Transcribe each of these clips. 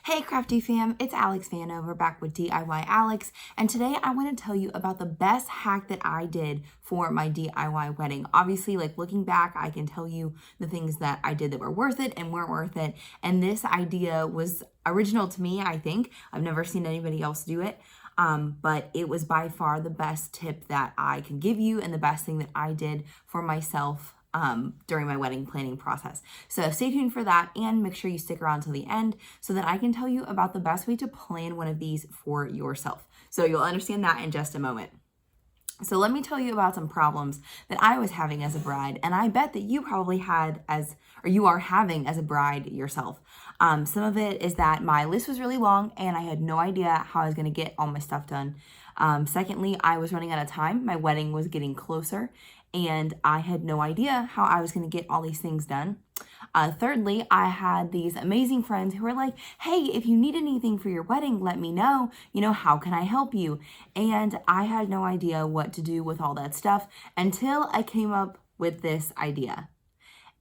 Hey Crafty fam, it's Alex Vanover back with DIY Alex, and today I want to tell you about the best hack that I did for my DIY wedding. Obviously, like looking back, I can tell you the things that I did that were worth it and weren't worth it, and this idea was original to me, I think. I've never seen anybody else do it. But it was by far the best tip that I can give you and the best thing that I did for myself during my wedding planning process. So stay tuned for that and make sure you stick around till the end so that I can tell you about the best way to plan one of these for yourself. So you'll understand that in just a moment. So let me tell you about some problems that I was having as a bride, and I bet that you probably had you are having as a bride yourself. Some of it is that my list was really long and I had no idea how I was going to get all my stuff done. Secondly, I was running out of time. My wedding was getting closer and I had no idea how I was going to get all these things done. Thirdly, I had these amazing friends who were like, hey, if you need anything for your wedding, let me know. How can I help you? And I had no idea what to do with all that stuff until I came up with this idea.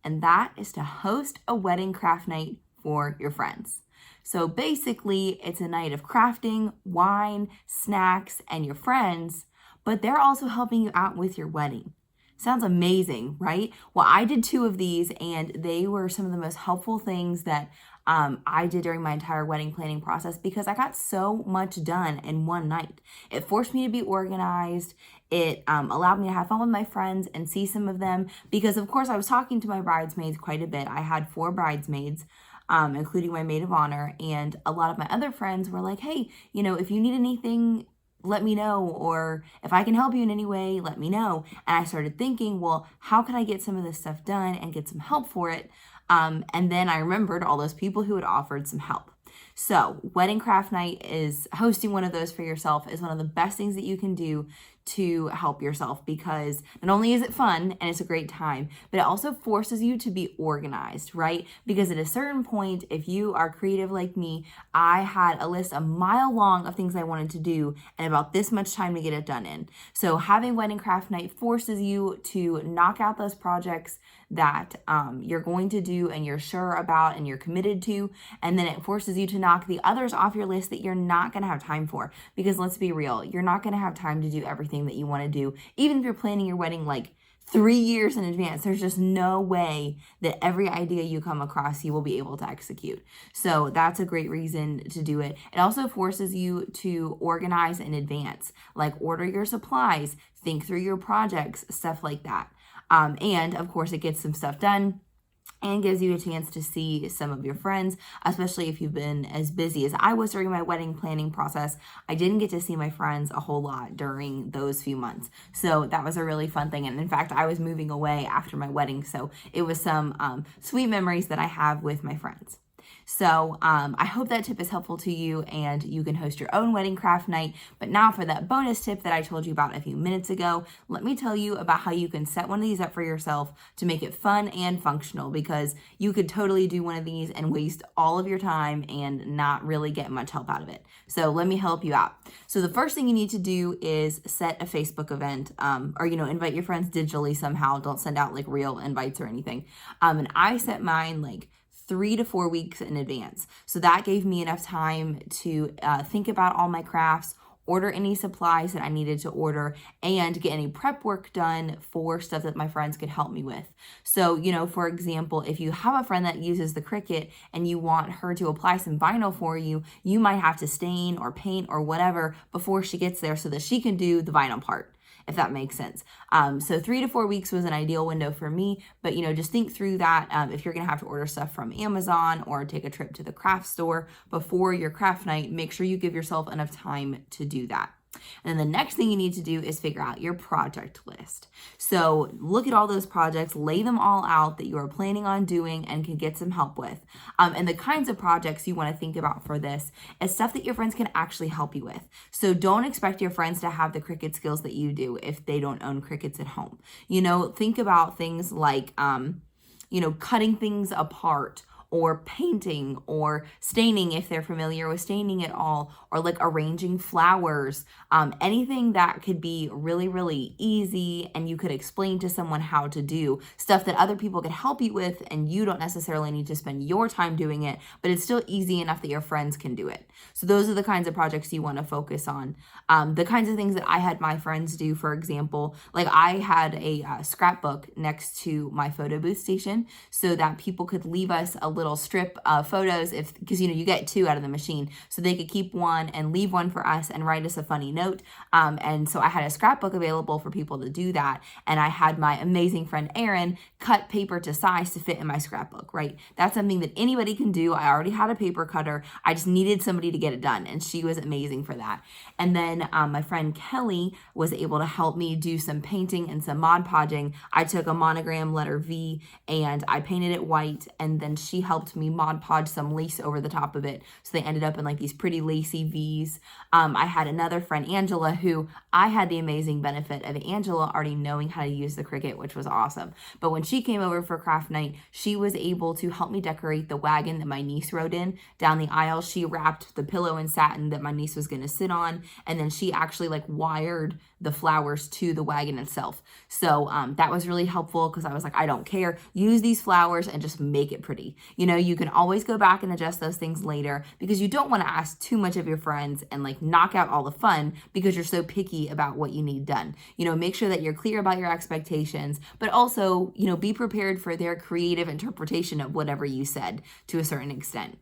And that is to host a wedding craft night for your friends. So basically, it's a night of crafting, wine, snacks, and your friends, but they're also helping you out with your wedding. Sounds amazing, right? Well, I did 2 of these and they were some of the most helpful things that I did during my entire wedding planning process because I got so much done in one night. It forced me to be organized. It allowed me to have fun with my friends and see some of them because, of course, I was talking to my bridesmaids quite a bit. I had 4 bridesmaids, including my maid of honor, and a lot of my other friends were like, hey, if you need anything, let me know, or if I can help you in any way, let me know. And I started thinking, well, how can I get some of this stuff done and get some help for it? And then I remembered all those people who had offered some help. So wedding craft night is hosting one of those for yourself is one of the best things that you can do to help yourself because not only is it fun and it's a great time, but it also forces you to be organized, right? Because at a certain point, if you are creative like me, I had a list a mile long of things I wanted to do and about this much time to get it done in. So having wedding craft night forces you to knock out those projects that you're going to do and you're sure about and you're committed to, and then it forces you to knock the others off your list that you're not going to have time for, because let's be real, you're not going to have time to do everything that you want to do. Even if you're planning your wedding like 3 years in advance, there's just no way that every idea you come across you will be able to execute. So that's a great reason to do it. It also forces you to organize in advance, like order your supplies, think through your projects, stuff like that. And of course, it gets some stuff done and gives you a chance to see some of your friends, especially if you've been as busy as I was during my wedding planning process. I didn't get to see my friends a whole lot during those few months. So that was a really fun thing. And in fact, I was moving away after my wedding. So it was some sweet memories that I have with my friends. So I hope that tip is helpful to you and you can host your own wedding craft night. But now for that bonus tip that I told you about a few minutes ago, let me tell you about how you can set one of these up for yourself to make it fun and functional, because you could totally do one of these and waste all of your time and not really get much help out of it. So let me help you out. So the first thing you need to do is set a Facebook event or, invite your friends digitally somehow. Don't send out like real invites or anything. And I set mine like 3 to 4 weeks in advance. So that gave me enough time to think about all my crafts, order any supplies that I needed to order, and get any prep work done for stuff that my friends could help me with. So, for example, if you have a friend that uses the Cricut and you want her to apply some vinyl for you, you might have to stain or paint or whatever before she gets there so that she can do the vinyl part, if that makes sense. So 3 to 4 weeks was an ideal window for me, but just think through that. If you're gonna have to order stuff from Amazon or take a trip to the craft store before your craft night, make sure you give yourself enough time to do that. And then the next thing you need to do is figure out your project list. So look at all those projects, lay them all out that you are planning on doing and can get some help with. And the kinds of projects you want to think about for this is stuff that your friends can actually help you with. So don't expect your friends to have the Cricut skills that you do if they don't own Cricuts at home. Think about things like, cutting things apart, or painting, or staining if they're familiar with staining at all, or like arranging flowers, anything that could be really, really easy and you could explain to someone how to do, stuff that other people could help you with and you don't necessarily need to spend your time doing it, but it's still easy enough that your friends can do it. So those are the kinds of projects you want to focus on. The kinds of things that I had my friends do, for example, like I had a scrapbook next to my photo booth station so that people could leave us a little strip of photos, because you get 2 out of the machine, so they could keep one and leave one for us and write us a funny note. And so I had a scrapbook available for people to do that, and I had my amazing friend Erin cut paper to size to fit in my scrapbook, right? That's something that anybody can do. I already had a paper cutter. I just needed somebody to get it done, and she was amazing for that. And then my friend Kelly was able to help me do some painting and some Mod Podging. I took a monogram letter V and I painted it white, and then she helped me Mod Podge some lace over the top of it, so they ended up in like these pretty lacy V's. I had another friend, Angela, who I had the amazing benefit of Angela already knowing how to use the Cricut, which was awesome. But when she came over for craft night, she was able to help me decorate the wagon that my niece rode in down the aisle. She wrapped the pillow in satin that my niece was going to sit on, and then she actually like wired the flowers to the wagon itself. So that was really helpful, because I was like, I don't care, use these flowers and just make it pretty. You can always go back and adjust those things later, because you don't want to ask too much of your friends and like knock out all the fun because you're so picky about what you need done. Make sure that you're clear about your expectations, but also, be prepared for their creative interpretation of whatever you said to a certain extent.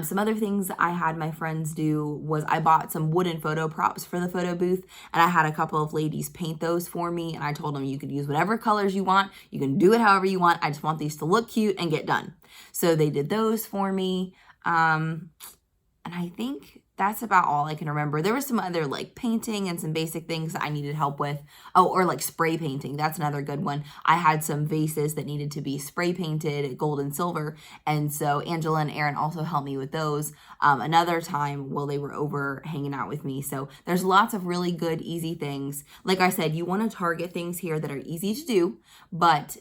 Some other things I had my friends do was I bought some wooden photo props for the photo booth, and I had a couple of ladies paint those for me, and I told them you could use whatever colors you want. You can do it however you want. I just want these to look cute and get done. So they did those for me. And I think that's about all I can remember. There was some other like painting and some basic things that I needed help with. Oh, or like spray painting. That's another good one. I had some vases that needed to be spray painted gold and silver. And so Angela and Erin also helped me with those another time while they were over hanging out with me. So there's lots of really good, easy things. Like I said, you want to target things here that are easy to do, but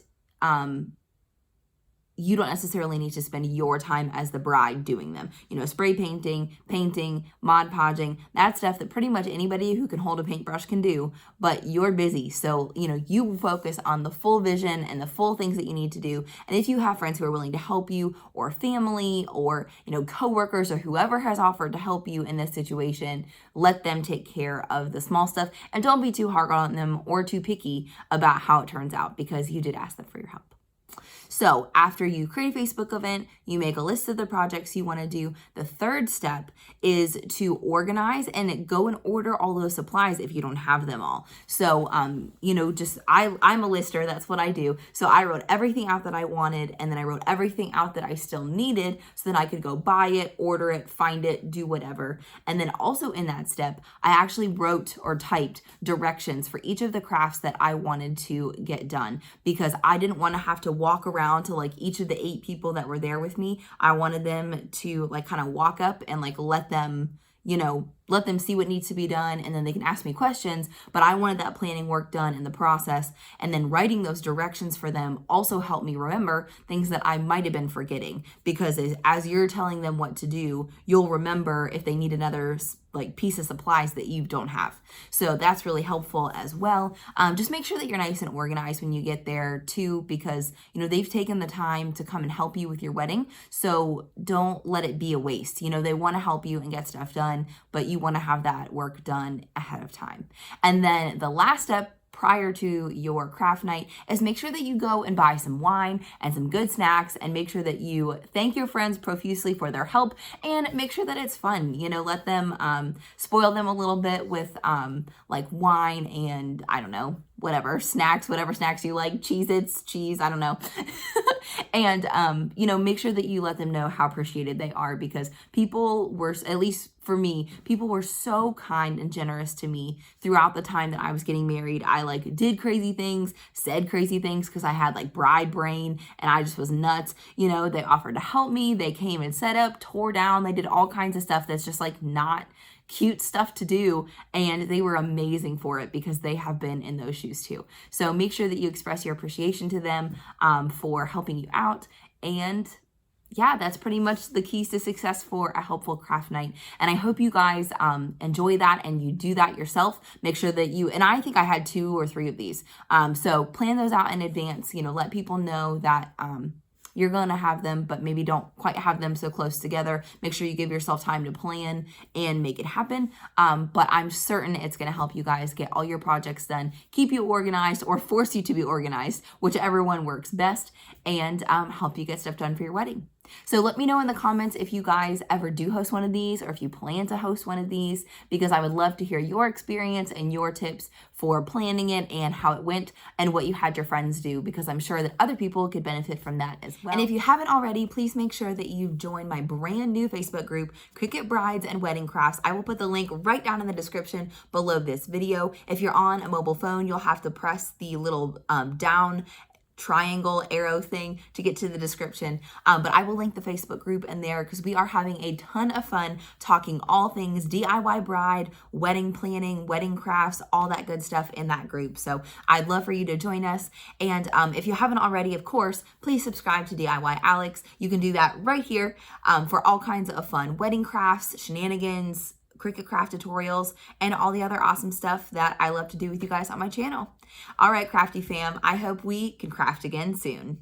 you don't necessarily need to spend your time as the bride doing them. Spray painting, Mod Podging, that's stuff that pretty much anybody who can hold a paintbrush can do, but you're busy. So, you focus on the full vision and the full things that you need to do. And if you have friends who are willing to help you, or family, or, coworkers, or whoever has offered to help you in this situation, let them take care of the small stuff. And don't be too hard on them or too picky about how it turns out, because you did ask them for your help. So after you create a Facebook event, you make a list of the projects you want to do. The third step is to organize and go and order all those supplies if you don't have them all. So, I'm a lister. That's what I do. So I wrote everything out that I wanted, and then I wrote everything out that I still needed so that I could go buy it, order it, find it, do whatever. And then also in that step, I actually wrote or typed directions for each of the crafts that I wanted to get done, because I didn't want to have to walk around to like each of the 8 people that were there with me. I wanted them to like kind of walk up and like let them see what needs to be done, and then they can ask me questions. But I wanted that planning work done in the process, and then writing those directions for them also helped me remember things that I might have been forgetting, because as you're telling them what to do, you'll remember if they need another like piece of supplies that you don't have. So that's really helpful as well. Just make sure that you're nice and organized when you get there too, because they've taken the time to come and help you with your wedding. So don't let it be a waste. They want to help you and get stuff done, but you want to have that work done ahead of time. And then the last step prior to your craft night is make sure that you go and buy some wine and some good snacks, and make sure that you thank your friends profusely for their help, and make sure that it's fun. Let them spoil them a little bit with like wine and I don't know, whatever snacks you like, Cheez-Its, cheese, I don't know. And, make sure that you let them know how appreciated they are, because people were, at least for me, people were so kind and generous to me throughout the time that I was getting married. I like did crazy things, said crazy things, because I had like bride brain and I just was nuts. They offered to help me. They came and set up, tore down. They did all kinds of stuff that's just like not cute stuff to do, and they were amazing for it, because they have been in those shoes too. So make sure that you express your appreciation to them for helping you out, and yeah, that's pretty much the keys to success for a helpful craft night. And I hope you guys enjoy that and you do that yourself. Make sure that you, and I think I had 2 or 3 of these. So plan those out in advance, let people know that you're going to have them, but maybe don't quite have them so close together. Make sure you give yourself time to plan and make it happen. But I'm certain it's going to help you guys get all your projects done, keep you organized or force you to be organized, whichever one works best, and help you get stuff done for your wedding. So let me know in the comments if you guys ever do host one of these or if you plan to host one of these, because I would love to hear your experience and your tips for planning it and how it went and what you had your friends do, because I'm sure that other people could benefit from that as well. And if you haven't already, please make sure that you join my brand new Facebook group, Cricut Brides and Wedding Crafts. I will put the link right down in the description below this video. If you're on a mobile phone, you'll have to press the little down triangle arrow thing to get to the description, but I will link the Facebook group in there because we are having a ton of fun talking all things DIY bride, wedding planning, wedding crafts, all that good stuff in that group. So I'd love for you to join us, and if you haven't already, of course, please subscribe to DIY Alex. You can do that right here for all kinds of fun wedding crafts, shenanigans, Cricut craft tutorials, and all the other awesome stuff that I love to do with you guys on my channel. All right, crafty fam, I hope we can craft again soon.